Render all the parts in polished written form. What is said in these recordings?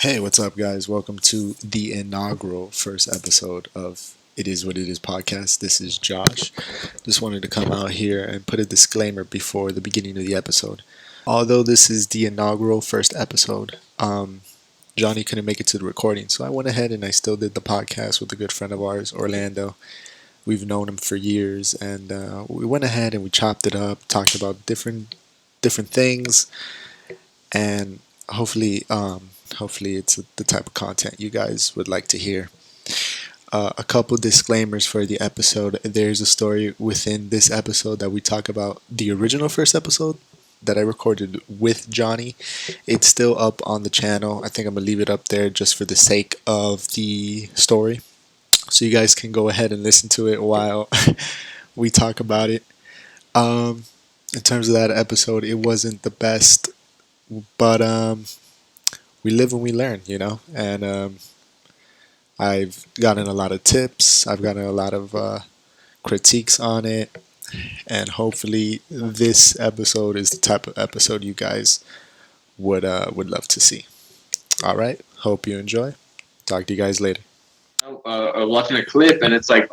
Hey, what's up, guys? Welcome to the inaugural first episode of It Is What It Is podcast. This is Josh. Just wanted to come out here and put a disclaimer before the beginning of the episode. Although this is the inaugural first episode, Jonny couldn't make it to the recording, so I went ahead and I still did the podcast with a good friend of ours, Orlando. We've known him for years, and we went ahead and we chopped it up, talked about different things, and hopefully it's the type of content you guys would like to hear. A couple disclaimers for the episode. There's a story within this episode that we talk about the original first episode that I recorded with Jonny. It's still up on the channel. I think I'm gonna leave it up there just for the sake of the story, so you guys can go ahead and listen to it while we talk about it. In terms of that episode, it wasn't the best, but we live and we learn, and I've gotten a lot of tips. I've gotten a lot of critiques on it, and hopefully this episode is the type of episode you guys would love to see. All right, hope you enjoy. Talk to you guys later. Watching a clip and it's like,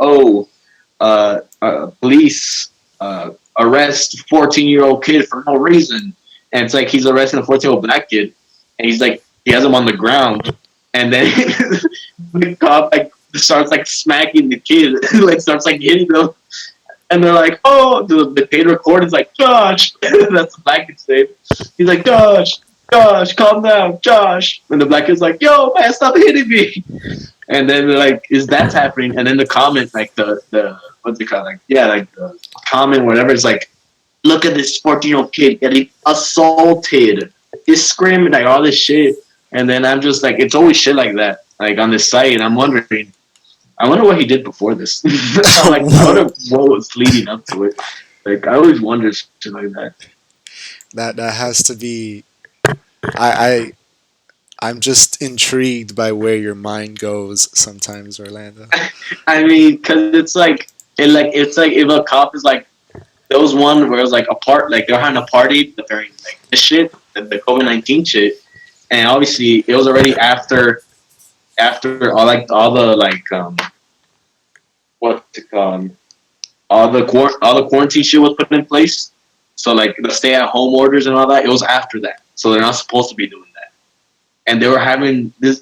police arrest 14-year-old kid for no reason, and it's like he's arresting a 14-year-old black kid, and he's like he has him on the ground, and then the cop starts smacking the kid, starts hitting them, and they're like, oh, the paid record is like, Josh, that's the black kid's name. He's like, Josh, calm down, Josh, and the black kid's like, yo, man, stop hitting me. And then they're like, is that happening? And then the comment, the what's it called? The comment, whatever, is like, look at this 14-year-old kid getting assaulted. He's screaming, all this shit. And then I'm just like, it's always shit like that, on this site. And I'm wondering, I wonder what he did before this. I'm like, I wonder what was leading up to it. I always wonder shit like that. That has to be. I'm just intrigued by where your mind goes sometimes, Orlando. I mean, because it's like if a cop is like, there was one where it was they're having a party during this shit, the COVID-19 shit, and obviously it was already after all the what's it called, all the quarantine shit was put in place. So the stay-at-home orders and all that, it was after that. So they're not supposed to be doing that. And they were having this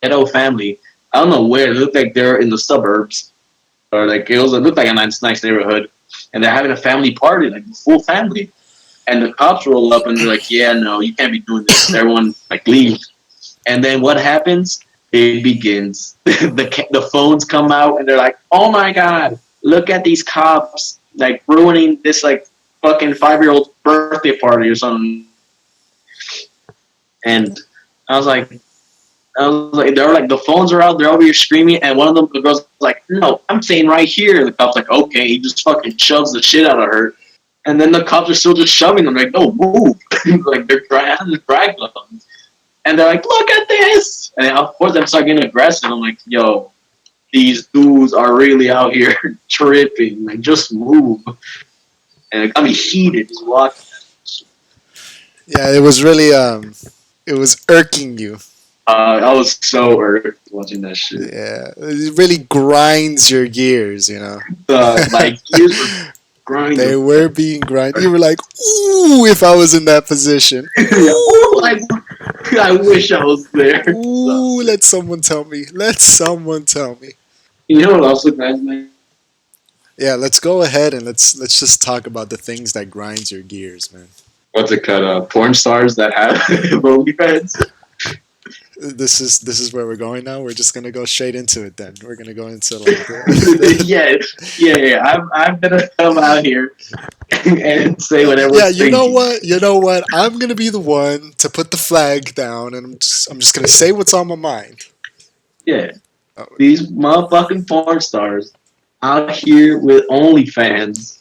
ghetto family. I don't know where. It looked like they're in the suburbs, or it looked like a nice neighborhood. And they're having a family party, the full family. And the cops roll up and they're like, "Yeah, no, you can't be doing this." Everyone leave. And then what happens? It begins. The phones come out and they're like, "Oh my god, look at these cops ruining this fucking 5-year-old birthday party or something." And I was like, they're like, the phones are out, they're over here screaming, and one of them, the girls, like, "No, I'm saying right here." The cop's like, "Okay." He just fucking shoves the shit out of her, and then the cops are still just shoving them, like, "No, move!" They're having the drag them, and they're like, "Look at this!" And of course, I'm starting getting aggressive. I'm like, "Yo, these dudes are really out here tripping. Just move!" And it got me heated just watching. Yeah, it was really it was irking you. I was so irked watching that shit. Yeah, it really grinds your gears, My gears were grinding. They were being grinded. You were like, "Ooh, if I was in that position." Ooh, I wish I was there. Ooh, let someone tell me. Let someone tell me. You know what else looked nice, man? Yeah, let's go ahead and let's just talk about the things that grinds your gears, man. What's it called? Porn stars that have Onlyfans. This is where we're going now. We're just gonna go straight into it. Then we're gonna go into yeah. I'm gonna come out here and say whatever. Yeah, you know what? I'm gonna be the one to put the flag down, and I'm just gonna say what's on my mind. Yeah, these motherfucking porn stars out here with OnlyFans,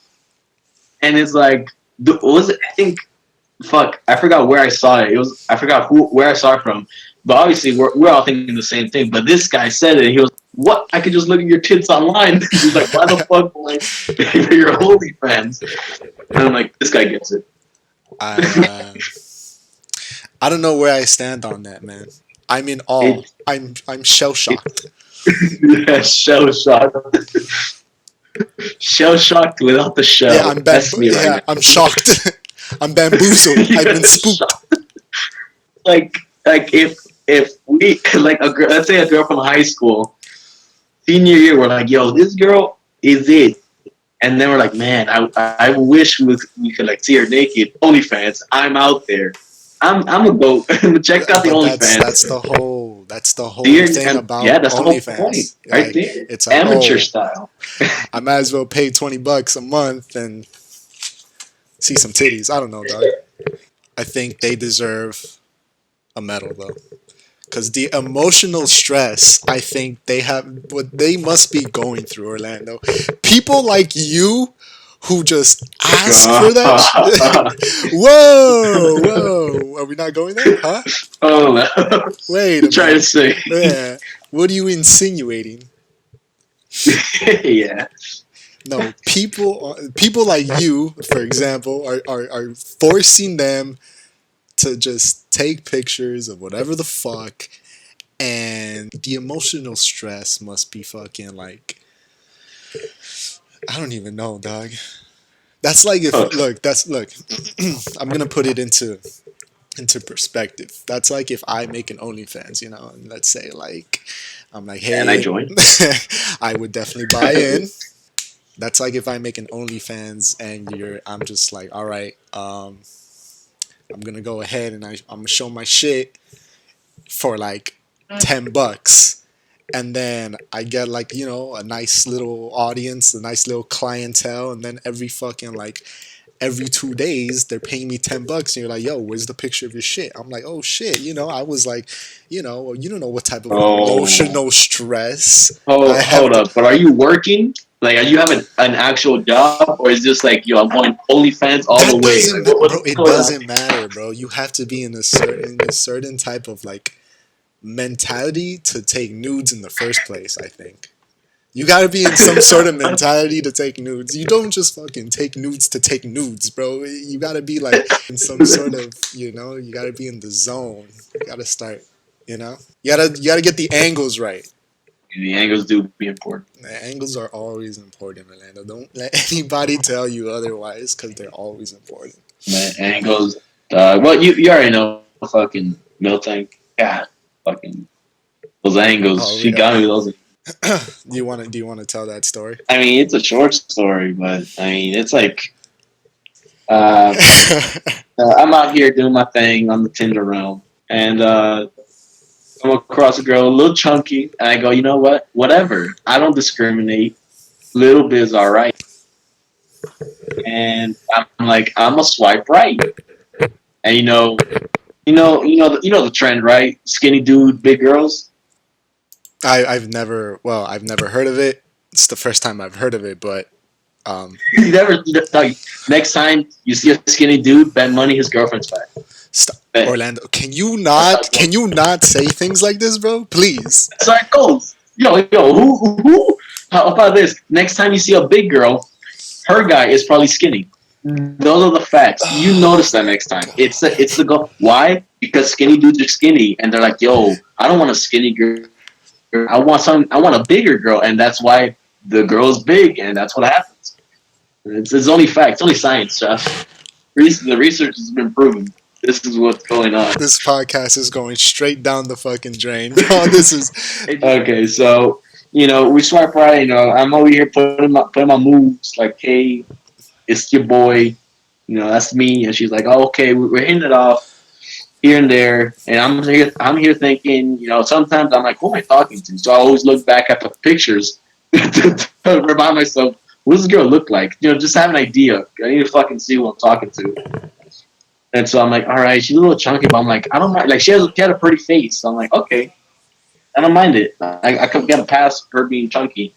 and it's like, what was it? I think, fuck, I forgot where I saw it. I forgot where I saw it from. But obviously, we're all thinking the same thing. But this guy said it. He was, "What? I could just look at your tits online." He's like, "Why the fuck your OnlyFans?" And I'm like, this guy gets it. I don't know where I stand on that, man. I'm in awe. It, I'm shell shocked. yeah, shell shocked without the Yeah, shell. I'm That's me right yeah, I'm now. shocked. I'm bamboozled. I've been Yeah, spooked. shocked. Like if we like a girl, let's say a girl from high school, senior year, we're like, yo, this girl is it. And then we're like, man, I wish we could like see her naked. OnlyFans, I'm out there. I'm gonna go check out the But OnlyFans. that's the See whole her, thing and yeah, about that's the whole point, OnlyFans. right Like there, it's like, amateur oh, style. I might as well pay $20 a month and see some titties. I don't know, dog. I think they deserve a medal though. Because the emotional stress I think they have, what they must be going through, Orlando. People like you who just ask for that. Whoa, whoa. Are we not going there? Huh? Oh, no. Wait a Try to minute. say, Yeah. What are you insinuating? yeah. No, people like you, for example, are forcing them to just take pictures of whatever the fuck, and the emotional stress must be fucking like, I don't even know, dog. That's like if Oh, look, I'm gonna put it into perspective. That's like if I make an OnlyFans, and let's say like I'm like, and I hey, joined. I would definitely buy in. That's like if I make an OnlyFans and I'm just like, all right, I'm gonna go ahead and I'm gonna show my shit for like $10, and then I get like a nice little audience, a nice little clientele, and then every 2 days they're paying me $10, and you're like, yo, where's the picture of your shit? I'm like, oh shit, I was like, you don't know what type of Oh, emotional stress I have hold to. up. But are you working? Like, are you have an actual job, or is this like yo, I'm going OnlyFans all the That way? doesn't, Like, bro. what's It going on? doesn't matter, bro. You have to be in a certain type of like mentality to take nudes in the first place. I think you got to be in some sort of mentality to take nudes. You don't just fucking take nudes to take nudes, bro. You got to be like in some sort of, you got to be in the zone. You got to start, you got to get the angles right. The angles do be important. The angles are always important, Orlando. Don't let anybody tell you otherwise, because they're always important. Man, angles. Well, you already know fucking Milton. God, fucking those angles. Oh She yeah. got me with those. Do you want to tell that story? I mean, it's a short story, but I mean, it's like uh, I'm out here doing my thing on the Tinder realm, and come across a girl a little chunky, and I go, you know what? Whatever. I don't discriminate. Little bit is all right. And I'm like, I'm gonna swipe right. And the trend, right? Skinny dude, big girls. I've never heard of it. It's the first time I've heard of it, but um, Like, next time you see a skinny dude, bet money his girlfriend's fat. stop. Bet. Orlando, can you That's how not it can goes. you not say things like this, bro? Please. That's how it goes. Yo, who? How about this? Next time you see a big girl, her guy is probably skinny. Those are the facts. You Oh notice that my next time. It's the god. goal. Why? Because skinny dudes are skinny, and they're like, yo, I don't want a skinny girl. I want some. I want a bigger girl, and that's why the girl's big, and that's what happens. It's only facts. It's only science, Josh. The research has been proven. This is what's going on. This podcast is going straight down the fucking drain, bro. This is Okay, so we swipe right. I'm over here putting my moves like, hey, it's your boy. That's me. And she's like, oh, okay, we're hitting it off here and there. And I'm here thinking, sometimes I'm like, who am I talking to? So I always look back at the pictures to remind myself, what does this girl look like? Just have an idea. I need to fucking see who I'm talking to. And so I'm like, all right, she's a little chunky, but I'm like, I don't mind. Like, she had a pretty face. So I'm like, okay, I don't mind it. I could get past her being chunky.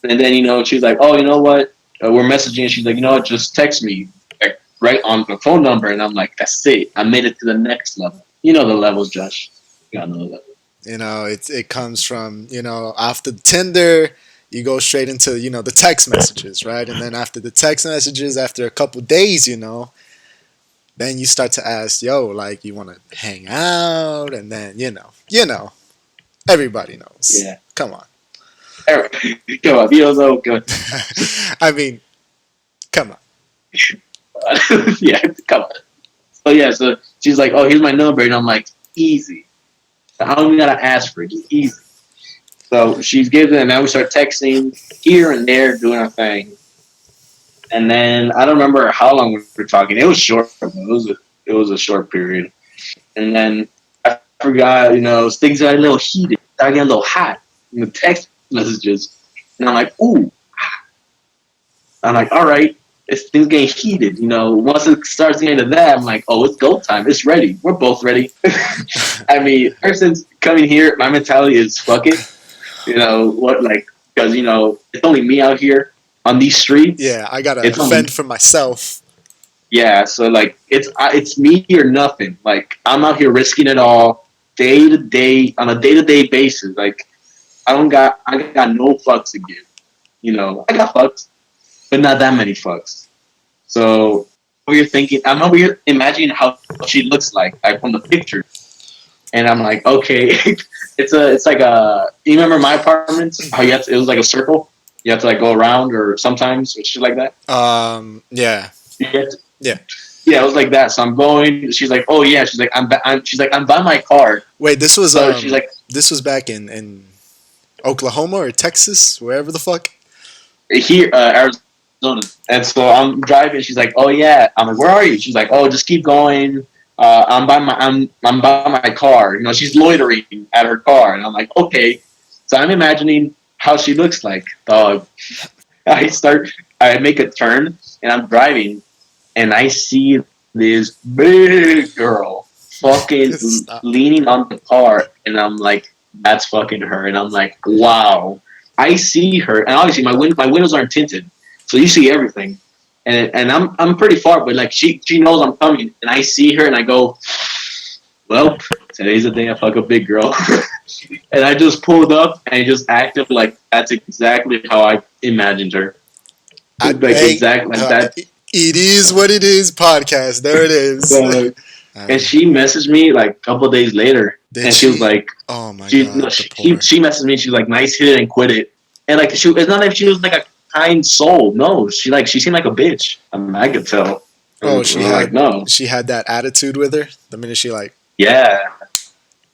And then, she's like, oh, you know what? We're messaging. She's like, you know what? Just text me, like, right on the phone number. And I'm like, that's it. I made it to the next level. You know the levels, Josh. You gotta know the levels. it comes from after Tinder, you go straight into the text messages, right? And then after the text messages, after a couple days, Then you start to ask, yo, like, you want to hang out, and then you know, everybody knows. Yeah. Come on. Come on, you don't know. Come on. I mean, come on. Yeah, come on. So yeah, so she's like, "Oh, here's my number," and I'm like, "Easy. I don't even gotta ask for it. Just easy." So she's given it, and now we start texting here and there, doing our thing. And then I don't remember how long we were talking. It was short. It was a short period. And then I forgot, things got a little heated. I got a little hot in the text messages. And I'm like, ooh. I'm like, all right, things getting heated. Once it starts getting to that, I'm like, oh, it's go time. It's ready. We're both ready. I mean, ever since coming here, my mentality is fuck it. Because, it's only me out here on these streets. Yeah, I gotta fend for myself. Yeah, so like it's me or nothing. Like I'm out here risking it all day to day on a day to day basis. Like I got no fucks to give. I got fucks, but not that many fucks. So I'm over here imagining how she looks like from the picture, and I'm like, okay, it's like you remember my apartments? How it was like a circle. You have to like go around or sometimes or shit like that. Yeah. Yeah. Yeah, it was like that. So I'm going. She's like, "Oh yeah." She's like, "I'm by my car." Wait, this was so she's like, this was back in Oklahoma or Texas, wherever the fuck. Here, Arizona. And so I'm driving. She's like, "Oh yeah." I'm like, "Where are you?" She's like, "Oh, just keep going. I'm by my car." She's loitering at her car, and I'm like, "Okay." So I'm imagining how she looks like. Dog. I make a turn, and I'm driving. And I see this big girl fucking leaning on the car, and I'm like, "That's fucking her." And I'm like, "Wow!" I see her, and obviously my windows aren't tinted, so you see everything. And I'm pretty far, but like she knows I'm coming, and I see her, and I go, "Well, today's the day I fuck a big girl." And I just pulled up and just acted like that's exactly how I imagined her. Exactly like that. It is what it is. Podcast. There it is. And she messaged me like a couple of days later, and she was like, "Oh my god!" No, she messaged me. She's like, "Nice hit it and quit it." And like, it's not like she was like a kind soul. No, she seemed like a bitch. I could tell. Oh, she had that attitude with her the minute she like. Yeah.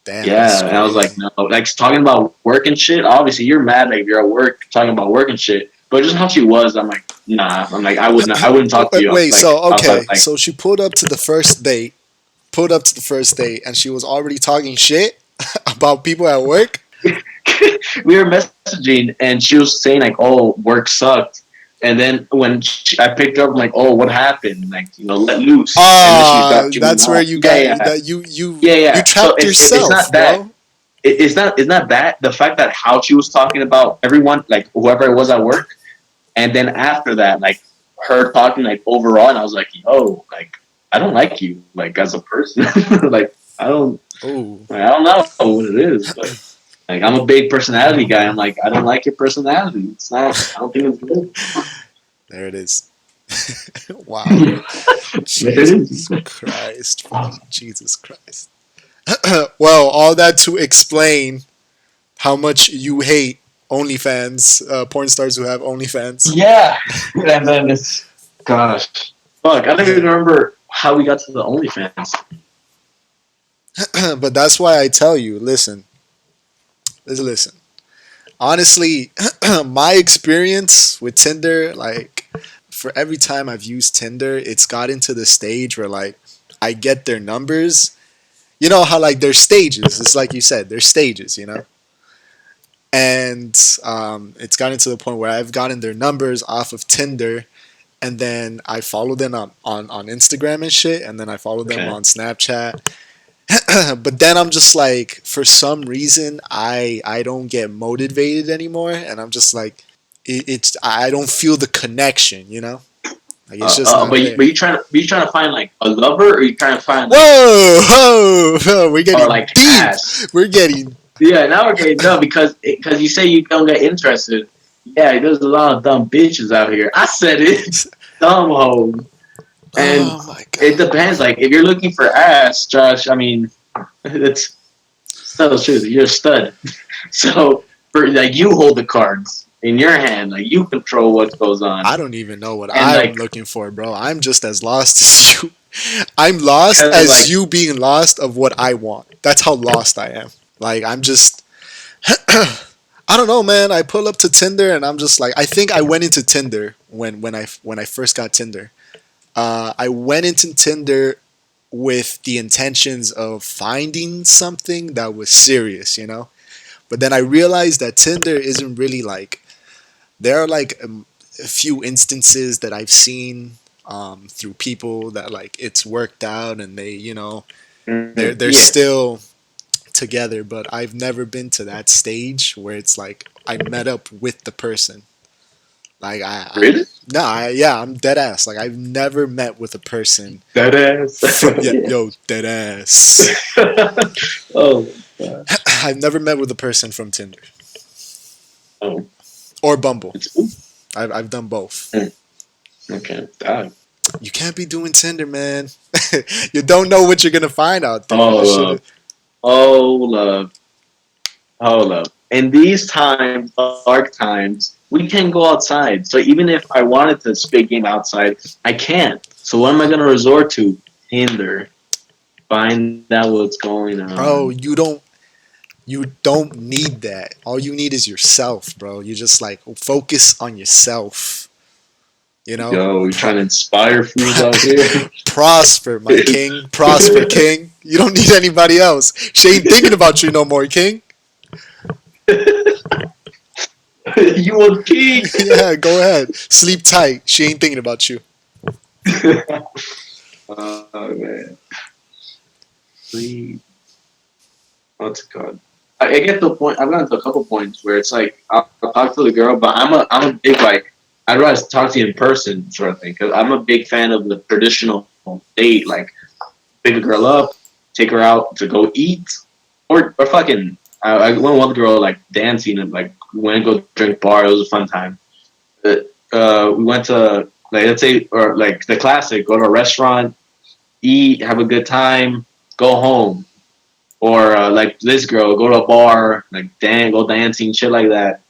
Damn. Yeah, and I was like, no, like talking about work and shit. Obviously, you're mad like you're at work talking about work and shit. But just how she was, I'm like, nah. I'm like, I wouldn't talk to you. Wait, so she pulled up to the first date, and she was already talking shit about people at work. We were messaging, and she was saying like, "Oh, work sucked." And then when I picked her up, I'm like, "Oh, what happened?" Like, let loose. That's where you got that you trapped yourself, it's not bro. It's not that the fact that how she was talking about everyone, like whoever it was at work. And then after that, like her talking like overall, and I was like, "Yo, like I don't like you, like as a person. Like I don't know what it is, but like I'm a big personality guy. I'm like I don't like your personality. It's not. I don't think it's good." There it is. Wow. Jesus Christ. Jesus Christ. Well, all that to explain how much you hate Onlyfans, porn stars who have Onlyfans. Yeah, and then it's gosh, fuck. I don't even remember how we got to the Onlyfans. But that's why I tell you, listen. Honestly, my experience with Tinder, like for every time I've used Tinder, it's gotten to the stage where like I get their numbers. You know how like there's stages. It's like you said, there's stages. And it's gotten to the point where I've gotten their numbers off of Tinder, and then I follow them on Instagram and shit, and then I follow them on Snapchat. But then I'm just like, for some reason, I don't get motivated anymore, and I'm just like, I don't feel the connection, Like it's just. But you trying to find like a lover, or you trying to find? Like, whoa! We're getting like deep. ass. We're getting. Yeah, now we're getting dumb because you say you don't get interested. Yeah, there's a lot of dumb bitches out here. I said it. Dumb hoes. And Oh my it god. depends. Like if you're looking for ass, Josh, I mean, it's so true. You're a stud. So for like you hold the cards in your hand, like you control what goes on, I don't even know what and I'm like looking for, bro. I'm just as lost as you. I'm lost because as like you being lost of what I want. That's how lost I am. Like I'm just I don't know, man. I pull up to Tinder and I'm just like I think I went into Tinder when I first got Tinder. I went into Tinder with the intentions of finding something that was serious, you know? But then I realized that Tinder isn't really like there are like a few instances that I've seen through people that like it's worked out and they they're yeah, still together, but I've never been to that stage where it's like I met up with the person. Like I really no, yeah, I'm dead ass. Like I've never met with a person. that ass. Yeah, Yeah. yo, dead ass. Oh my god. I've never met with a person from Tinder Oh, or Bumble. it's ooh, I've done both. okay. Dog. You can't be doing Tinder, man. You don't know what you're gonna find out there. You Oh, should have. love. Oh, love. Oh, love. In these times, dark times, we can't go outside. So even if I wanted to spit game outside, I can't. So what am I gonna resort to? Tinder. Find out what's going Bro, on. you don't need that. All you need is yourself, bro. You just like focus on yourself. You know, Yo, we trying to inspire fools out here. prosper, my king. Prosper, king. You don't need anybody else. She ain't thinking about you no more, king. You want king? Yeah, go ahead. Sleep tight. She ain't thinking about you. Oh man, please. What's it called? I get to the point. I've gotten to a couple points where it's like I'll talk to the girl, but I'm a big like I'd rather talk to you in person sort of thing because I'm a big fan of the traditional date. Like pick a girl up, take her out to go eat, or fucking. I went with one girl like dancing and like we went to go drink bar. It was a fun time. We went to like let's say or like the classic: go to a restaurant, eat, have a good time, go home. Or like this girl, go to a bar, like go dancing, shit like that.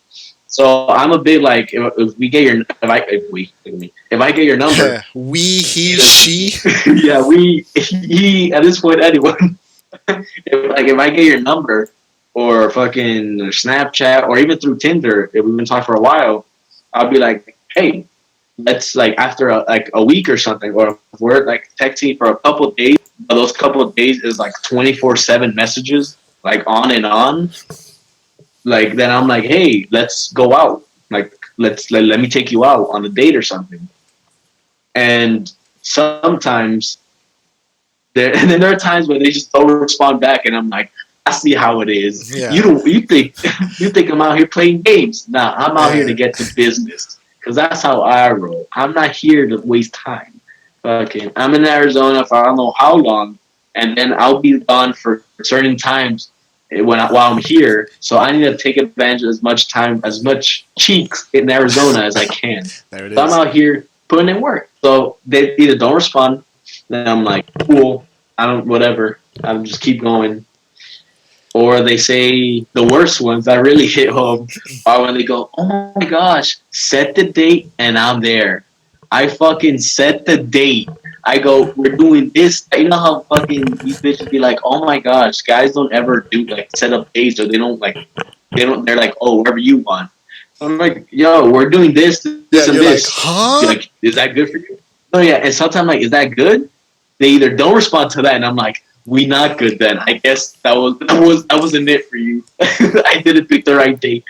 So I'm a big like if we get your if I get your number, We, he, either she. yeah we he at this point anyone if I get your number or fucking Snapchat or even through Tinder if we've been talking for a while, I'll be like, hey, let's like after like a week or something, or if we're like texting for a couple of days. Those couple of days is like 24/7 messages, like on and on. Like then I'm like, hey, let's go out. Like let me take you out on a date or something. And sometimes there, and then there are times where they just don't respond back, and I'm like, I see how it is. Yeah, You think you think I'm out here playing games? Nah, I'm out here to yeah. get to business because that's how I roll. I'm not here to waste time. Okay, I'm in Arizona for I don't know how long, and then I'll be gone for certain times while I'm here. So I need to take advantage of as much time, as much cheeks in Arizona as I can. There it So I'm is. out here putting in work. So they either don't respond, then I'm like, cool, I don't, whatever. I'm just keep going. Or they say the worst ones that really hit home are when they go, oh my gosh, set the date and I'm there. I fucking set the date. I go, we're doing this. You know how fucking these bitches be like, oh my gosh, guys don't ever do like set up dates or they're like, oh, whatever you want. I'm like, yo, we're doing this, Yeah, this, and you're like, this. Be huh? like, is that good for you? Oh yeah, and sometimes like, is that good? They either don't respond to that, and I'm like, we not good then. I guess that wasn't it for you. I didn't pick the right date.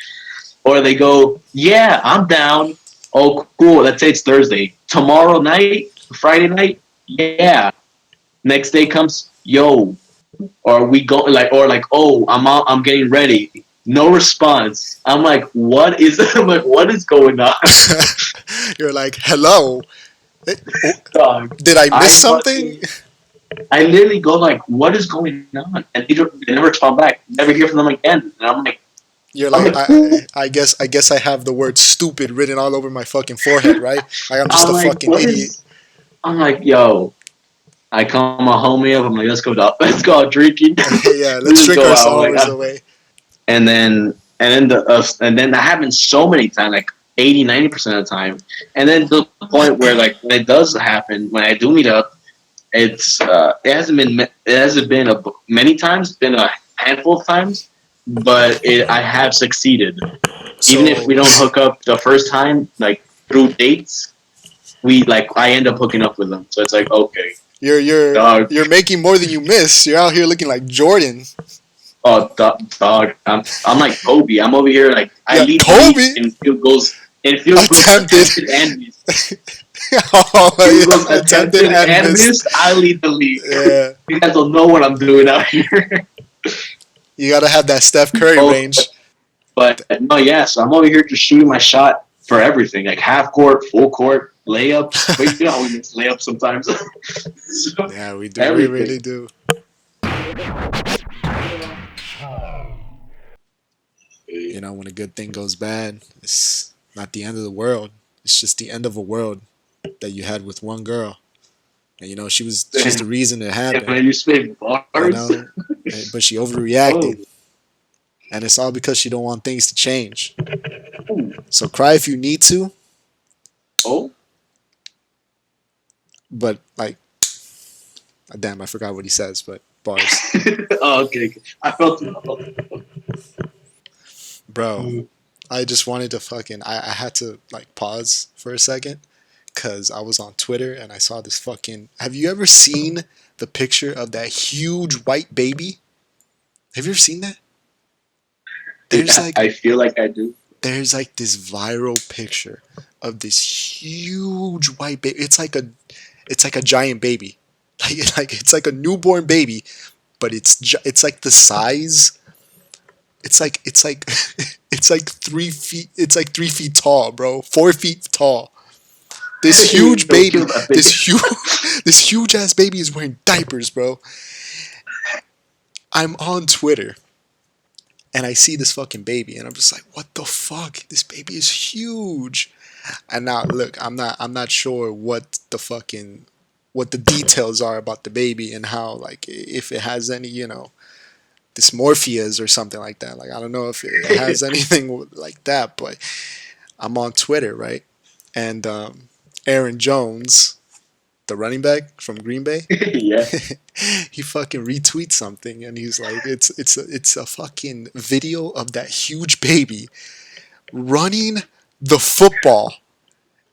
Or they go, yeah, I'm down. Oh, cool. Let's say it's Thursday. Tomorrow night, Friday night, yeah. Next day comes, yo, or we go like, oh, I'm out, I'm getting ready. No response. I'm like, what is? I'm like, what is going on, You're like, hello. Eh, oh, dog? did I miss I something? fucking I literally go like, "What is going on?" And they never respond back. Never hear from them again. And You're I'm like, like, who? I guess I have the word stupid written all over my fucking forehead, right? Like I'm just I'm a like, fucking what idiot. is? I'm like, yo. I call my homie up. I'm like, let's go out drinking. Yeah, We let's just drink go our out. Like, sorrows away. and then that happens so many times, like 80-90% of the time. And then to the point where like when it does happen, when I do meet up, it hasn't been many times. It's been a handful of times, but I have succeeded. Even if So we don't hook up the first time, like through dates, I end up hooking up with them. So it's like, okay, dog. you're making more than you miss. You're out here looking like Jordan. Oh, dog. I'm like Kobe. I'm over here like I Yeah, lead the league Kobe in field goals attempted. attempted and missed. Oh Field goals yeah, attempted attempted and and missed. missed. I lead the league. Yeah, You guys don't know what I'm doing out here. you gotta have that Steph Curry Oh, range. but no, yeah. So I'm over here just shooting my shot for everything, like half court, full court, layups. But you know how we miss layups sometimes. So, Yeah, we do. We everything. really do. You know, when a good thing goes bad, it's not the end of the world. It's just the end of a world that you had with one girl. And you know, she's the reason it And happened. when you spit You bars, know, but she oh, overreacted, and it's all because she don't want things to change. So cry if you need to, oh, but like, damn, I forgot what he says. But bars, oh, okay. I felt it. bro. I just wanted to fucking. I had to like pause for a second because I was on Twitter and I saw this fucking. Have you ever seen the picture of that huge white baby? Have you ever seen that? There's like I feel like I do. there's like this viral picture of this huge white baby. It's like a giant baby, it's like a newborn baby, but it's like the size. It's like it's like 3 feet. It's like 3 feet tall, bro. 4 feet tall. This huge Don't baby. kill that baby. This huge ass baby is wearing diapers, bro. I'm on Twitter and I see this fucking baby and I'm just like, what the fuck? This baby is huge. And now look, I'm not sure what the details are about the baby and how like if it has any, dysmorphias or something like that. Like I don't know if it has anything like that, but I'm on Twitter, right? And Aaron Jones, the running back from Green Bay, Yeah. he fucking retweets something and he's like, it's a fucking video of that huge baby running the football.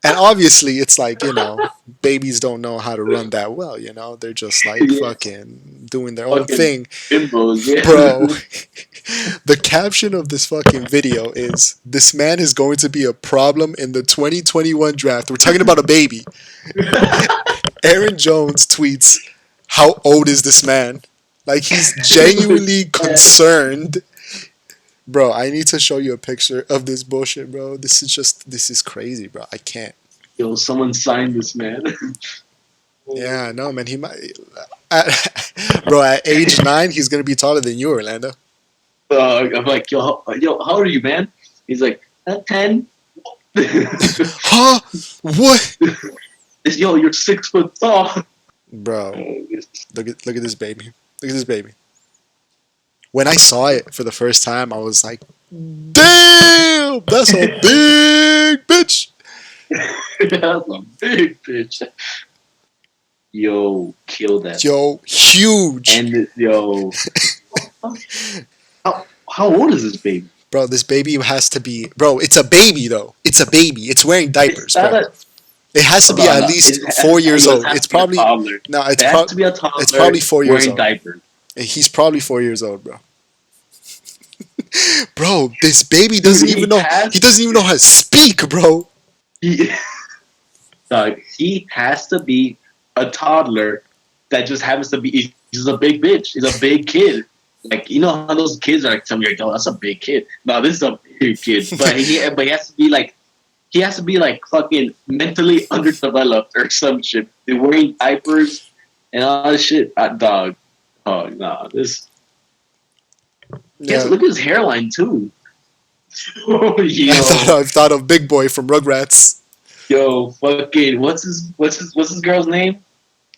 And obviously, it's like, babies don't know how to run that well, They're just like Yeah. fucking doing their own Fucking thing. bimbos, yeah. Bro, the caption of this fucking video is this man is going to be a problem in the 2021 draft. We're talking about a baby. Aaron Jones tweets, how old is this man? Like he's genuinely concerned. Bro, I need to show you a picture of this bullshit, bro. This is crazy, bro. I can't. Yo, someone signed this man. Yeah, no, man. He might, bro. At age 9, he's gonna be taller than you, Orlando. I'm like, how old are you, man? He's like, 10. Huh? What? Yo, you're 6 foot tall. Bro, look at this baby. Look at this baby. When I saw it for the first time, I was like, damn, that's a big bitch. That's a big bitch. Yo, kill that. Yo, huge. And yo, how old is this baby? Bro, this baby has to be. Bro, it's a baby though. It's a baby. It's wearing diapers, bro. It has to be at least 4 years old. It's probably no. It has to be a toddler. It's probably 4 years wearing old. diapers. He's probably 4 years old, bro. Bro, this baby doesn't even know. He doesn't even know how to speak, bro. He has to be a toddler that just happens to be. He's a big bitch. He's a big kid. Like you know how those kids are like, "Tell me, like, oh, that's a big kid." No, this is a big kid. But he has to be like. He has to be like fucking mentally underdeveloped or some shit. They're wearing diapers and all this shit. Dog. Oh no, this. Yeah. Yes, look at his hairline too. Oh, I thought of Big Boy from Rugrats. Yo, fucking, what's his girl's name? Fucking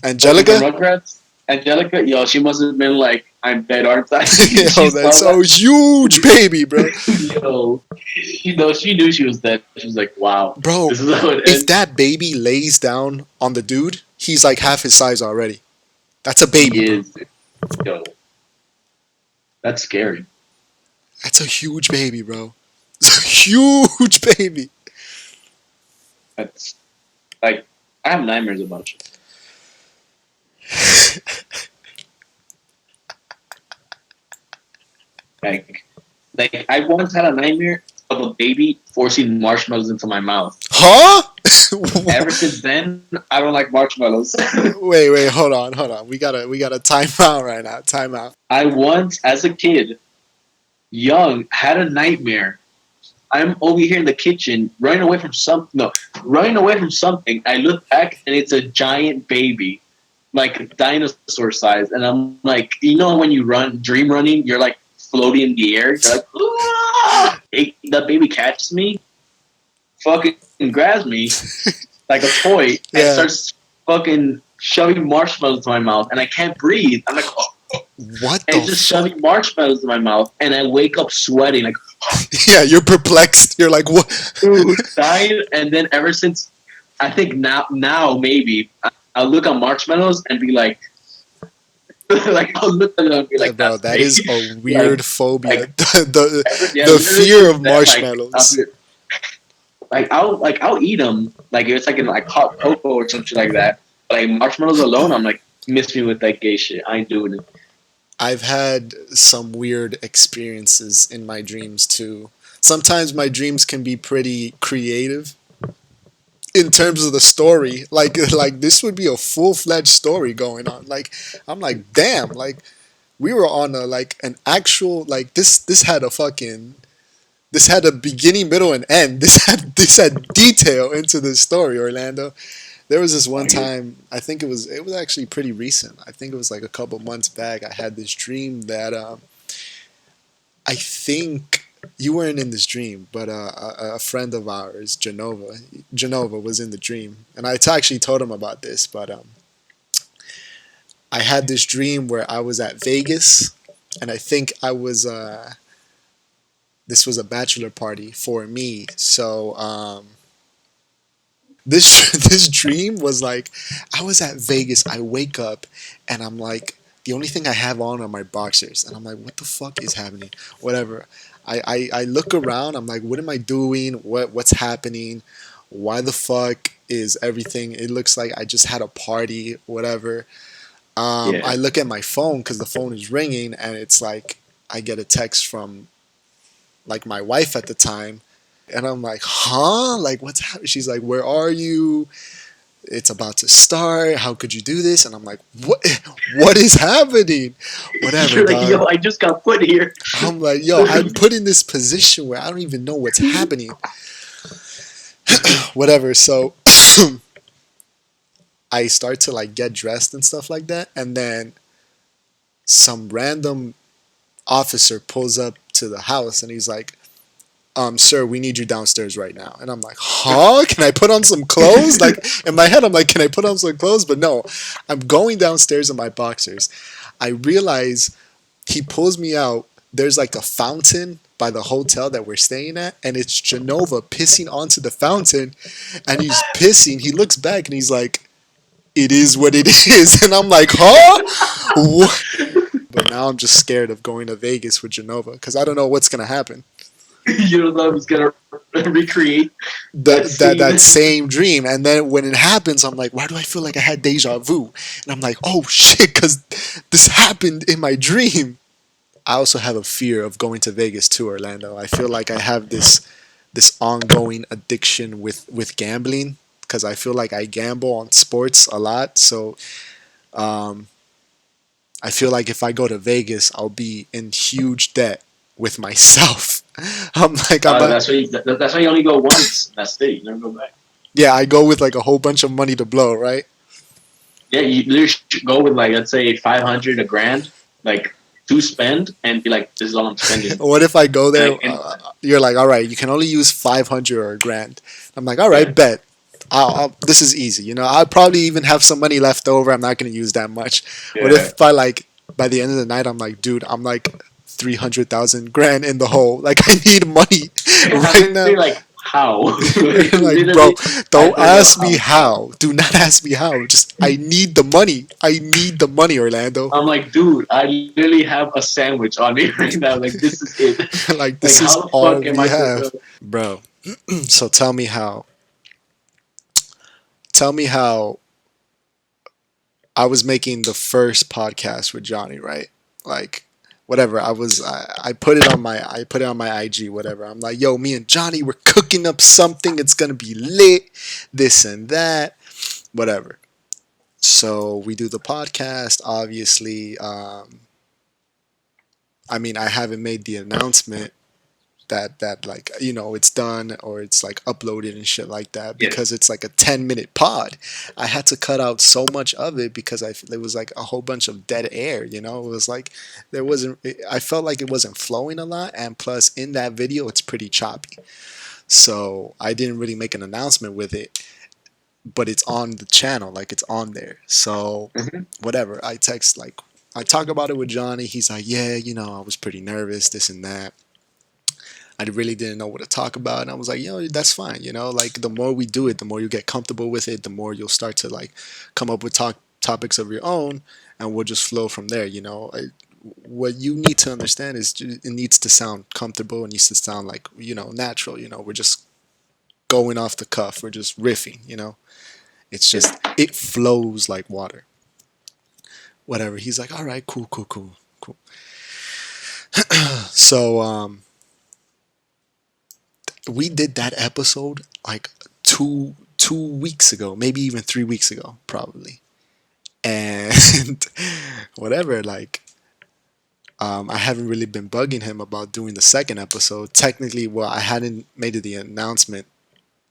from Angelica. Rugrats, Angelica. Yo, she must have been like, I'm dead, aren't I? Yo, She that's saw so that. huge, baby, bro. Yo, she knew she was dead. She was like, wow, Bro, this is how it if ends. that baby lays down on the dude, he's like half his size already. That's a baby, He bro. is. Yo, that's scary. That's a huge baby, bro. It's a huge baby. That's like, I have nightmares about you. Like, like I once had a nightmare of a baby forcing marshmallows into my mouth. Huh? Ever since then, I don't like marshmallows. Wait, hold on. We gotta time out right now. Time out. I once, as a kid, young, had a nightmare. I'm over here in the kitchen, running away from something. No, running away from something. I look back, and it's a giant baby, like dinosaur size. And I'm like, when you dream running, you're like floating in the air. You're like, "Ah!" That baby catches me, fucking grabs me like a toy, and Yeah. starts fucking shoving marshmallows into my mouth, and I can't breathe. I'm like, What and the just fuck? shoving marshmallows in my mouth, and I wake up sweating, like, Yeah, you're perplexed. You're like, what? ooh, dying. And then ever since, I think now maybe I'll look at marshmallows and be like, like I'll look at them and be Yeah, like, bro, that's that fake. is a like, weird phobia. like, yeah, The literally fear since of then, marshmallows. I'll eat them like if it's like in like hot cocoa or something like that. But like marshmallows alone, I'm like, miss me with that gay shit. I ain't doing it. I've had some weird experiences in my dreams too. Sometimes my dreams can be pretty creative in terms of the story. Like this would be a full-fledged story going on. Like I'm like, damn, like we were on a like an actual like this had a fucking this had a beginning, middle, and end. This had detail into this story, Orlando. There was this one Like, time, I think it was actually pretty recent. I think it was like a couple months back. I had this dream that I think you weren't in this dream, but a friend of ours, Genova was in the dream, and I actually told him about this. But I had this dream where I was at Vegas, and I think I was this was a bachelor party for me. So this this dream was like I was at Vegas. I wake up and I'm like the only thing I have on are my boxers, and I'm like, what the fuck is happening? Whatever. I look around. I'm like, what am I doing? What's happening? Why the fuck is everything? It looks like I just had a party. Whatever. I yeah. look at my phone because the phone is ringing, and it's like I get a text from like my wife at the time, and I'm like, huh? Like, what's happening? She's like, where are you? It's about to start. How could you do this? And I'm like, what? What is happening? Whatever, You're like, dog. yo, I just got put here. I'm like, yo, I'm put in this position where I don't even know what's happening. Whatever. So I start to like get dressed and stuff like that, and then some random officer pulls up to the house, and he's like, sir, we need you downstairs right now. And I'm like, huh? Can I put on some clothes? Like, in my head, I'm like, can I put on some clothes? But no, I'm going downstairs in my boxers. I realize he pulls me out. There's like a fountain by the hotel that we're staying at, and it's Genova pissing onto the fountain, and he's pissing. He looks back and he's like, it is what it is. And I'm like, huh? What? But now I'm just scared of going to Vegas with Genova because I don't know what's going to happen. You don't know if he's gonna recreate that That scene. same dream, and then when it happens, I'm like, why do I feel like I had deja vu? And I'm like, oh shit, because this happened in my dream. I also have a fear of going to Vegas too, Orlando. I feel like I have this ongoing addiction with gambling because I feel like I gamble on sports a lot. So um, I feel like if I go to Vegas, I'll be in huge debt with myself. I'm like, That's why you only go once. That's it. You never go back. yeah, I go with like a whole bunch of money to blow, right? Yeah, you literally should go with like, let's say 500, a grand, like to spend, and be like, this is all I'm spending. What if I go there? And You're like, all right, you can only use 500 or a grand. I'm like, all yeah, right, bet. this is easy. You know, I'll probably even have some money left over. I'm not going to use that much. What Yeah. if by like by the end of the night, I'm like, dude, I'm like 300,000 grand in the hole. Like I need money I'm right now. literally like, how? Like, Like, bro, literally, I don't don't know ask me how. how. Do not ask me how. Just I need the money. I need the money, Orlando. I'm like, dude, I literally have a sandwich on me right now. Like, this is it. Like Like, this is how the all fuck am we I gonna? have, bro. So tell me how. Tell me how I was making the first podcast with Jonny, right? Like whatever. I put it on my IG, whatever. I'm like, yo, me and Jonny, we're cooking up something. It's gonna be lit, this and that, whatever. So we do the podcast. Obviously, I mean, I haven't made the announcement that like it's done or it's like uploaded and shit like that Yeah. because it's like a 10-minute pod. I had to cut out so much of it because it was like a whole bunch of dead air. It was like there wasn't. I felt like it wasn't flowing a lot, and plus in that video it's pretty choppy. So I didn't really make an announcement with it, but it's on the channel, like it's on there. So Mhm. whatever. I talk about it with Jonny. He's like, yeah, I was pretty nervous, this and that. I really didn't know what to talk about. And I was like, that's fine. Like the more we do it, the more you get comfortable with it, the more you'll start to like come up with topics of your own and we'll just flow from there. What you need to understand is it needs to sound comfortable. It needs to sound like, natural. We're just going off the cuff. We're just riffing. It's Yeah. just, it flows like water. Whatever. He's like, all right, cool, cool, cool, cool. So, we did that episode like two weeks ago, maybe even 3 weeks ago, probably. And whatever, like I haven't really been bugging him about doing the second episode. Technically, well, I hadn't made the announcement.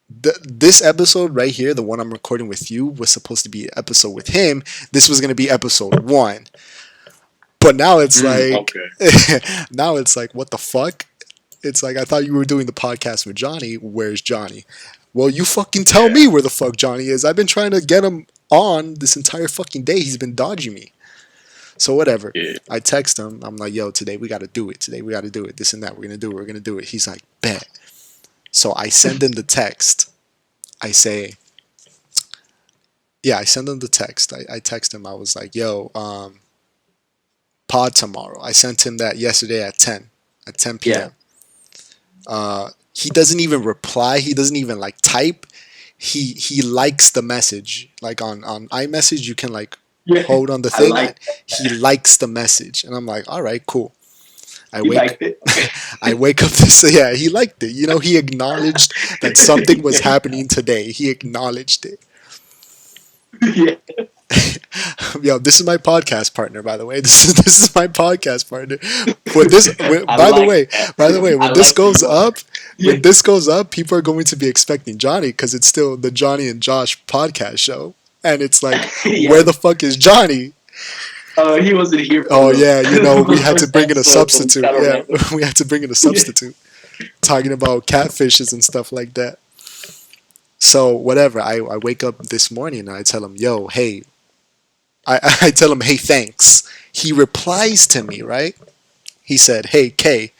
This episode right here, the one I'm recording with you, was supposed to be an episode with him. This was going to be episode 1. But now it's like, Okay. now it's like, what the fuck? It's like, I thought you were doing the podcast with Jonny. Where's Jonny? Well, you fucking tell Yeah. me where the fuck Jonny is. I've been trying to get him on this entire fucking day. He's been dodging me. So whatever. Yeah. I text him. I'm like, yo, today we got to do it. Today we got to do it. This and that. We're going to do it. We're going to do it. He's like, bet. So I send him the text. I say, yeah, I send him the text. I text him. I was like, yo, pod tomorrow. I sent him that yesterday at 10 p.m. He doesn't even reply. He doesn't even like type. He likes the message. Like on iMessage, you can like Yeah. hold on the I thing. like He likes the message, and I'm like, all right, cool. I You wake liked it. Okay. I wake up this. Yeah, he liked it. He acknowledged that something was happening today. He acknowledged it. Yeah. Yo, this is my podcast partner, by the way. This is my podcast partner. When this, I by the like way, that. by the way, when I this like goes you. up, Yeah. when this goes up, people are going to be expecting Jonny because it's still the Jonny and Josh podcast show, and it's like, Yeah. where the fuck is Jonny? He wasn't here. For Oh the yeah, we had to first bring in a episode, so it's substitute. kinda Yeah, random. we had to bring in a substitute, talking about catfishes and stuff like that. So whatever, I wake up this morning and I tell him, yo, hey, I tell him, hey, thanks. He replies to me, right? He said, hey, K.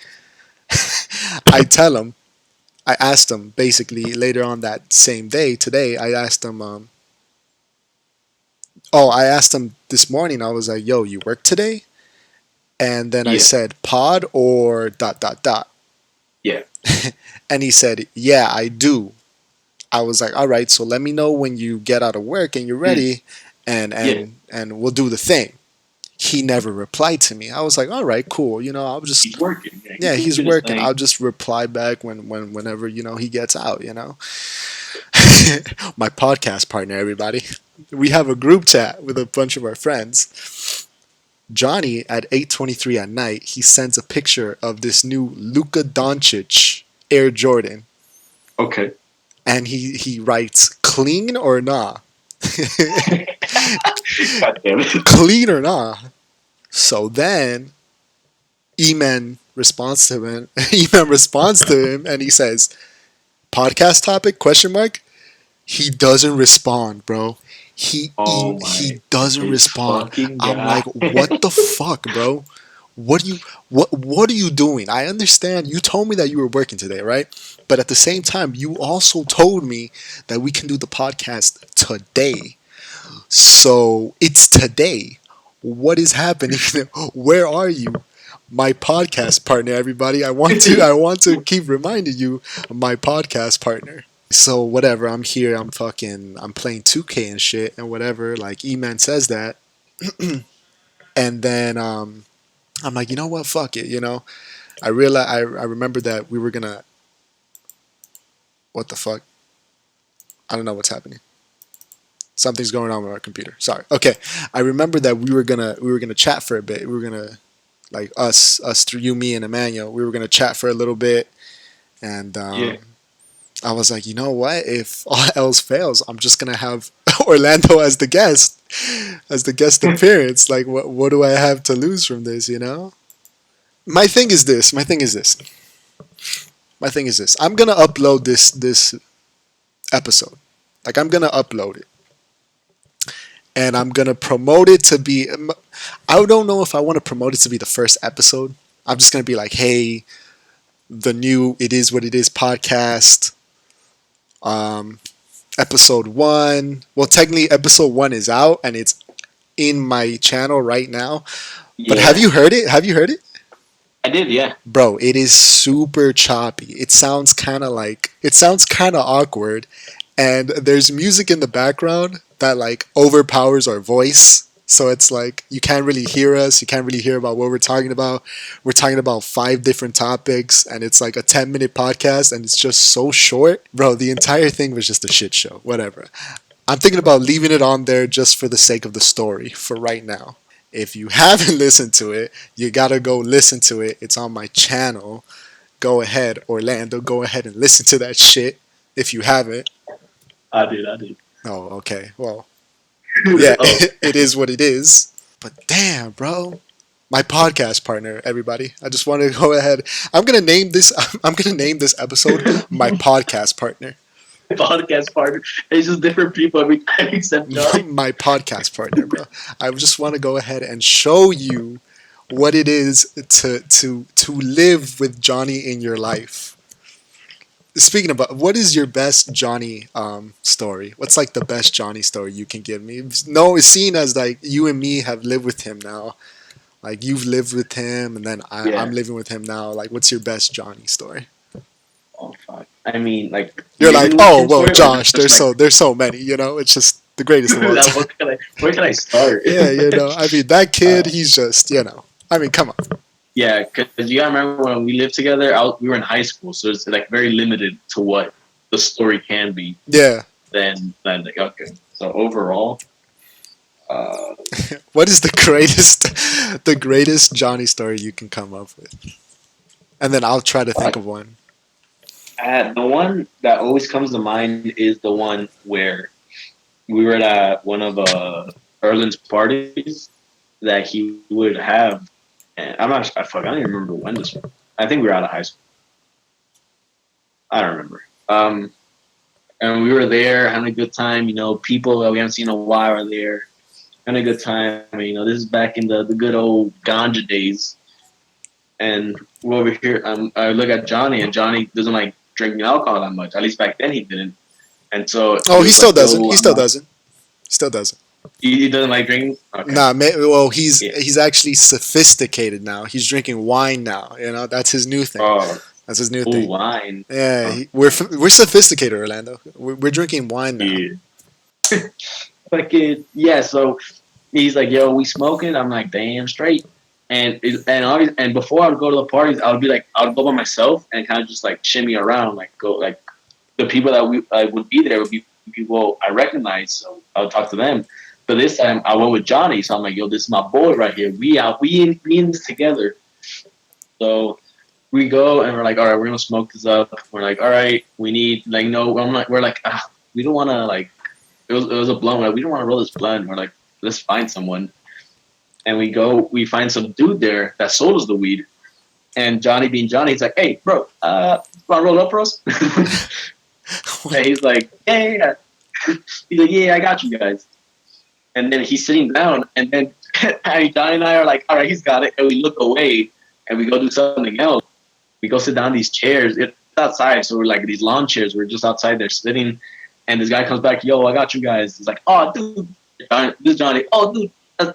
I tell him, I asked him basically later on that same day, today, I asked him, I asked him this morning, I was like, yo, you work today? And then I Yeah. said, pod or dot, dot, dot. Yeah. And he said, yeah, I do. I was like, all right, so let me know when you get out of work and you're ready, and Yeah. and we'll do the thing. He never replied to me. I was like, all right, cool. I'll just He's working. yeah, he's doing his working. thing. I'll just reply back whenever he gets out. My podcast partner, everybody. We have a group chat with a bunch of our friends. Jonny at 8:23 at night, he sends a picture of this new Luka Doncic Air Jordan. Okay. And he writes, clean or nah? God damn it. Clean or nah? So then Eman responds to him. Eman responds to him and he says, podcast topic, question mark? He doesn't respond, bro. Oh my, He doesn't this respond. fucking I'm like, guy. what the fuck, bro? What are you doing? I understand you told me that you were working today, right? But at the same time, you also told me that we can do the podcast today. So it's today. What is happening? Where are you? My podcast partner, everybody. I want to keep reminding you, my podcast partner. So whatever, I'm here, I'm playing 2K and shit and whatever, like E-Man says that. And then I'm like, you know what, fuck it, you know. I remember that we were gonna, what the fuck? I don't know what's happening. Something's going on with our computer. Sorry. Okay. I remember that we were gonna chat for a bit. We were gonna, like, us through you, me and Emmanuel, we were gonna chat for a little bit. And Yeah. I was like, you know what? If all else fails, I'm just gonna have Orlando as the guest appearance. Like, what do I have to lose from this? You know. My thing is this. My thing is this. My thing is this. I'm gonna upload this episode. Like, I'm gonna upload it, and I'm gonna promote it to be. I don't know if I want to promote it to be the first episode. I'm just gonna be like, hey, the new "It Is What It Is" podcast. Episode 1. Well, technically, episode 1 is out and it's in my channel right now. But have Yeah. you heard it? Have you heard it? I did. Yeah. Bro, it is super choppy. It sounds kind of awkward, and there's music in the background that like overpowers our voice. So it's like you can't really hear us. You can't really hear about what we're talking about. We're talking about 5 different topics, and it's like a 10-minute podcast, and it's just so short, bro. The entire thing was just a shit show. Whatever. I'm thinking about leaving it on there just for the sake of the story for right now. If you haven't listened to it, you gotta go listen to it. It's on my channel. Go ahead, Orlando. Go ahead and listen to that shit if you haven't. I did. I did. Oh, okay. Well, yeah, Oh, it is what it is. But damn, bro. My podcast partner, everybody. I just want to go ahead. I'm gonna name this. I'm gonna name this episode my podcast partner. podcast partner. It's just different people every time except Johnny. My podcast partner, bro. I just want to go ahead and show you what it is to live with Johnny in your life. Speaking about, what is your best Johnny story? What's like the best Johnny story you can give me? No, it's seen as like you and me have lived with him now. Like you've lived with him, and then Yeah. I'm living with him now. Like, what's your best Johnny story? Oh fuck. I mean, like You're like, living with oh him well, story, or Josh. just like, There's so many. You know, it's just the greatest of all time. where can I start? Yeah, you know. I mean, that kid. Uh, He's just, you know. I mean, come on. Yeah, because you gotta remember when we lived together, we were in high school, so it's like very limited to what the story can be. Yeah. Then like okay, so overall, uh, What is the greatest Johnny story you can come up with? And then I'll try to think of one. the one that always comes to mind is the one where we were at one of Erlen's parties that he would have, and I don't even remember when this was. I think we were out of high school. I don't remember. And we were there having a good time. You know, people that we haven't seen in a while are there having a good time. You know, this is back in the good old ganja days. And we're over here. I look at Johnny, and Johnny doesn't like drinking alcohol that much. At least back then he didn't. And so Oh, he was still like, doesn't. "Yo, He still doesn't. He still doesn't. he doesn't like drinking." Okay. Nah, well, Yeah. he's actually sophisticated now. He's drinking wine now. You know, that's his new thing. Oh, That's his new ooh, thing. wine. Yeah, Oh. we're sophisticated, Orlando. We're drinking wine now. Yeah. Fucking yeah. So he's like, "Yo, we smoking?" I'm like, "Damn straight." And before I would go to the parties, I would go by myself and kind of just like shimmy around, like go like the people that would be there would be people I recognize, so I would talk to them. But this time I went with Johnny, so I'm like, "Yo, this is my boy right here. We in this together." So we go and we're like, "All right, we're gonna smoke this up." We're like, "All right, we need like no." We're like, we don't want to like. It was a blunt. We're like, we don't want to roll this blunt. We're like, let's find someone. And we find some dude there that sold us the weed. And Johnny being Johnny, he's like, "Hey, bro, want to roll up for us?" And he's like, "Yeah, yeah, yeah." He's like, yeah, I got you guys. And then he's sitting down, and then Johnny and I are like, all right, he's got it. And we look away, and we go do something else. We go sit down in these chairs. It's outside, so we're like these lawn chairs. We're just outside there sitting, and this guy comes back, yo, I got you guys. He's like, oh, dude, this is Johnny. Oh, dude,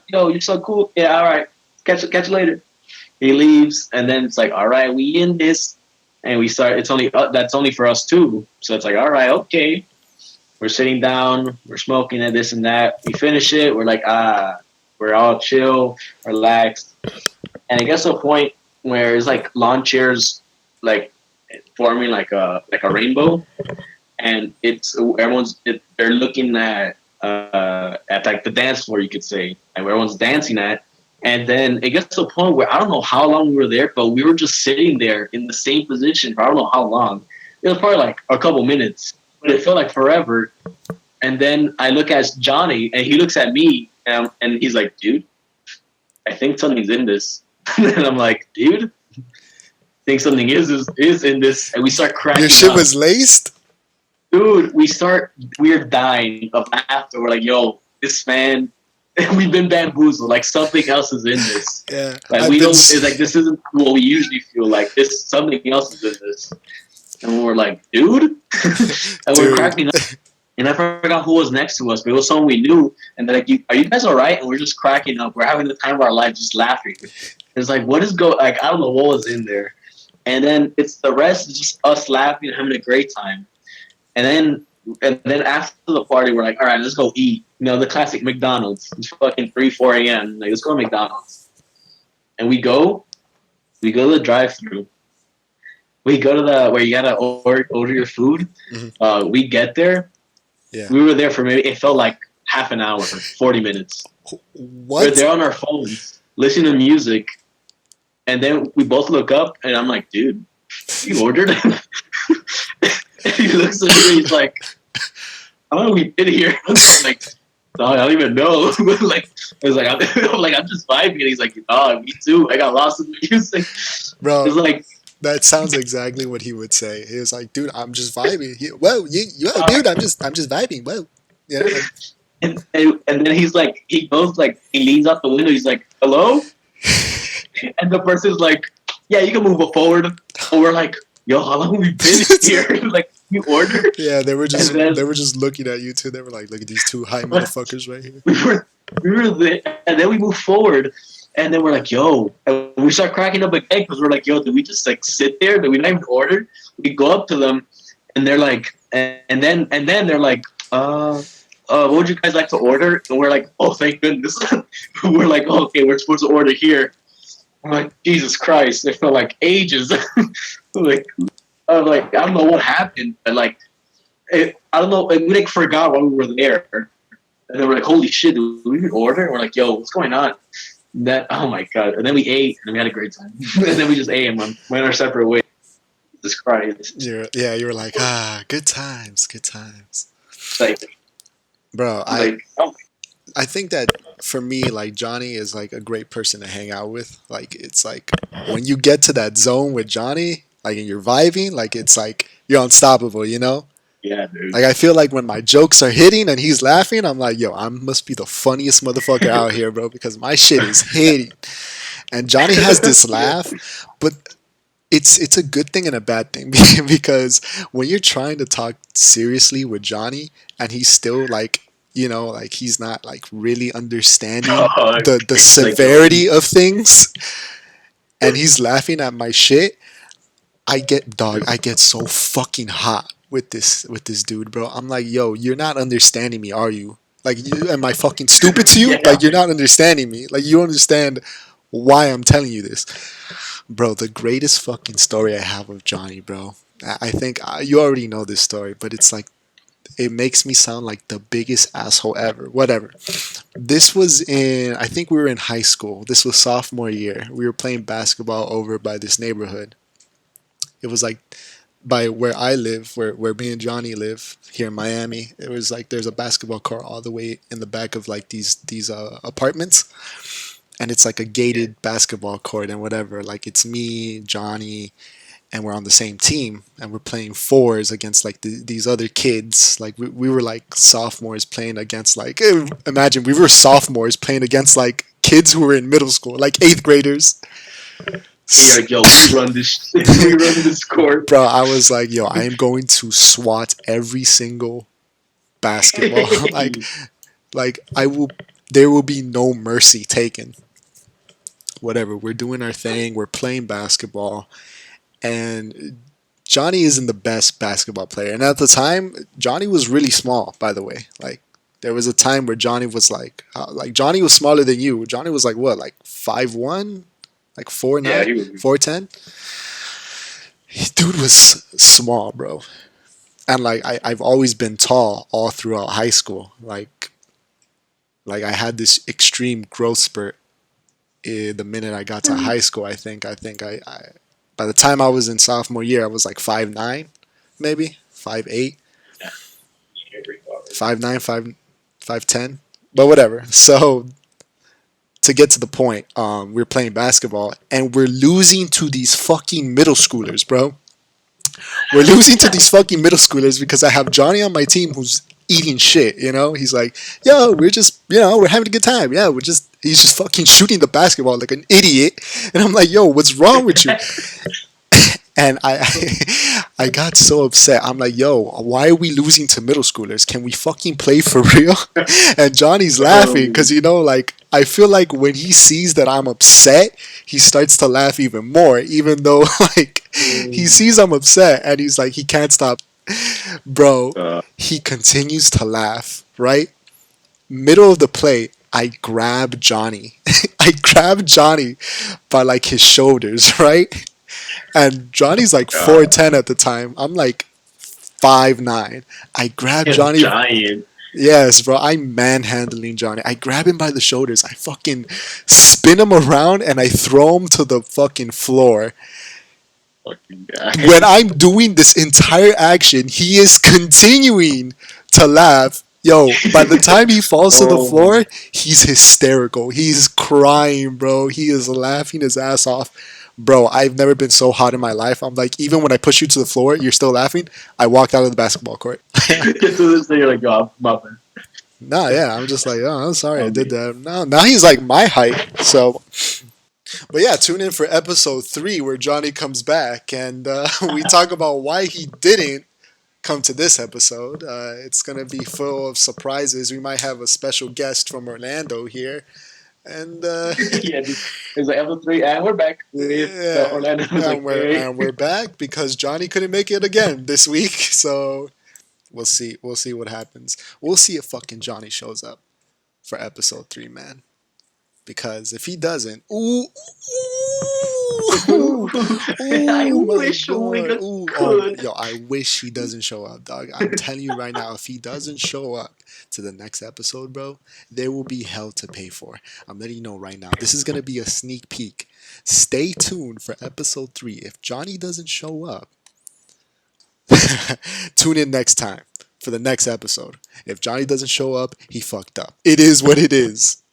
yo, you're so cool. Yeah, all right, catch you later. He leaves, and then it's like, all right, we in this, and we start. It's only that's only for us two. So it's like, all right, okay. We're sitting down, we're smoking and this and that. We finish it. We're like, we're all chill, relaxed, and it gets to a point where it's like lawn chairs, like forming like a rainbow, and it's they're looking at like the dance floor, you could say, and where everyone's dancing at. And then it gets to a point where I don't know how long we were there, but we were just sitting there in the same position for I don't know how long. It was probably like a couple minutes, but it felt like forever. And then I look at Johnny, and he looks at me, and he's like, "Dude, I think something's in this." And I'm like, "Dude, I think something is in this." And we start cracking Your shit up. was laced? Dude, we're dying of laughter. We're like, "Yo, this man." We've been bamboozled. Like something else is in this. Yeah. Like we don't. It's like this isn't what we usually feel. Like this, something else is in this. And we're like, dude, and we're cracking up. And I forgot who was next to us, but it was someone we knew. And they're like, "Are you guys all right?" And we're just cracking up. We're having the time of our life, just laughing. It's like, what is like? I don't know what was in there. And then it's the rest is just us laughing and having a great time. And then after the party, we're like, all right, let's go eat. You know, the classic McDonald's. It's fucking 3, 4 a.m. Like, let's go to McDonald's. And we go to the drive-thru. We go to the where you gotta order your food. Mm-hmm. We get there. Yeah. We were there for maybe it felt like half an hour, 40 minutes. What? We're there on our phones, listening to music, and then we both look up, and I'm like, dude, you ordered? And he looks at me, he's like, how long have we been here? I'm like, no, I don't even know. Like, I was like, I'm just vibing. And he's like, oh, me too. I got lost in the music. Bro, it's like, that sounds exactly what he would say. He was like, dude, I'm just vibing. Dude, I'm just vibing. Whoa. Yeah. and then he's like, he goes like, he leans out the window. He's like, hello? And the person's like, yeah, you can move forward. And we're like, yo, how long have we been here? Like, you ordered? Yeah, they were just looking at you too. They were like, look at these two high motherfuckers right here. We were there, and then we move forward, and then we're like, yo, and we start cracking up again because we're like, yo, did we just like sit there? Did we not even order? We go up to them, and they're like, and then they're like, what would you guys like to order? And we're like, oh, thank goodness. We're like, oh, okay, we're supposed to order here. I'm like, Jesus Christ, it felt like ages. like, I don't know what happened, but like, I don't know. We like forgot why we were there, and then we're like, holy shit, did we even order? And we're like, yo, what's going on? And that, oh my god! And then we ate, and we had a great time. And then we just ate and went our separate ways. Jesus Christ! You were like, good times. Like, bro, oh. I think that for me, like Johnny is like a great person to hang out with. Like it's like when you get to that zone with Johnny, like and you're vibing, like it's like you're unstoppable, you know? Yeah, dude. Like I feel like when my jokes are hitting and he's laughing, I'm like, yo, I must be the funniest motherfucker out here, bro, because my shit is hitting. And Johnny has this laugh, but it's a good thing and a bad thing because when you're trying to talk seriously with Johnny and he's still like, you know, like he's not like really understanding the severity of things and he's laughing at my shit, I get so fucking hot with this dude, bro. I'm like, yo, you're not understanding me, are you? Like, am I fucking stupid to you? Yeah. Like, you're not understanding me. Like, you understand why I'm telling you this, bro. The greatest fucking story I have of Johnny, bro. I think you already know this story, but it's like it makes me sound like the biggest asshole ever. Whatever. This was I think we were in high school. This was sophomore year. We were playing basketball over by this neighborhood. It was like by where I live, where me and Johnny live here in Miami. It was like there's a basketball court all the way in the back of like these apartments, and it's like a gated basketball court and whatever. Like it's me, Johnny, and we're on the same team, and we're playing fours against like these other kids. Like we were like sophomores playing against like imagine we were sophomores playing against like kids who were in middle school, like eighth graders. You're like, yo, we run this, we run this court. Bro, I was like, yo, I am going to swat every single basketball. like I will. There will be no mercy taken. Whatever, we're doing our thing. We're playing basketball, and Jonny isn't the best basketball player. And at the time, Jonny was really small. By the way, like there was a time where Jonny was like Jonny was smaller than you. Jonny was like what, like 5'1", like 4'9", Yeah, he was. 4'10". Dude was small, bro. And like I've always been tall all throughout high school. Like I had this extreme growth spurt the minute I got to high school. I by the time I was in sophomore year, I was like 5'9", maybe 5'8", Yeah. 5'9", 5'10", but whatever. So to get to the point, we're playing basketball and we're losing to these fucking middle schoolers, bro. We're losing to these fucking middle schoolers because I have Jonny on my team who's eating shit, you know? He's like, yo, we're just, we're having a good time. Yeah, he's just fucking shooting the basketball like an idiot. And I'm like, yo, what's wrong with you? And I got so upset. I'm like, yo, why are we losing to middle schoolers? Can we fucking play for real? And Johnny's laughing because, like, I feel like when he sees that I'm upset, he starts to laugh even more, even though, like, he sees I'm upset and he's like, he can't stop. Bro, he continues to laugh, right? Middle of the play, I grab Jonny. I grab Jonny by, like, his shoulders, right? And Johnny's like 4'10" at the time. I'm like 5'9". I grab Jonny. Giant. Yes, bro. I'm manhandling Jonny. I grab him by the shoulders. I fucking spin him around and I throw him to the fucking floor. Fucking guy. When I'm doing this entire action, he is continuing to laugh. Yo, by the time he falls to the floor, he's hysterical. He's crying, bro. He is laughing his ass off. Bro, I've never been so hot in my life. I'm like, even when I push you to the floor, you're still laughing. I walked out of the basketball court. Get to this day, you're like, oh, my bad. Nah, yeah, I'm just like, oh, I'm sorry I did that. No, now he's like my height. So, but yeah, tune in for episode 3 where Jonny comes back and we talk about why he didn't come to this episode. It's gonna be full of surprises. We might have a special guest from Orlando here. And Yeah, it's like episode 3, and we're back with Orlando. And we're back because Jonny couldn't make it again this week. So we'll see. We'll see what happens. We'll see if fucking Jonny shows up for episode 3, man. Because if he doesn't, I wish we could. Yo, I wish he doesn't show up, dog. I'm telling you right now, if he doesn't show up to the next episode, bro, there will be hell to pay for. I'm letting you know right now. This is gonna be a sneak peek. Stay tuned for episode 3. If Jonny doesn't show up, tune in next time for the next episode. If Jonny doesn't show up, he fucked up. It is what it is.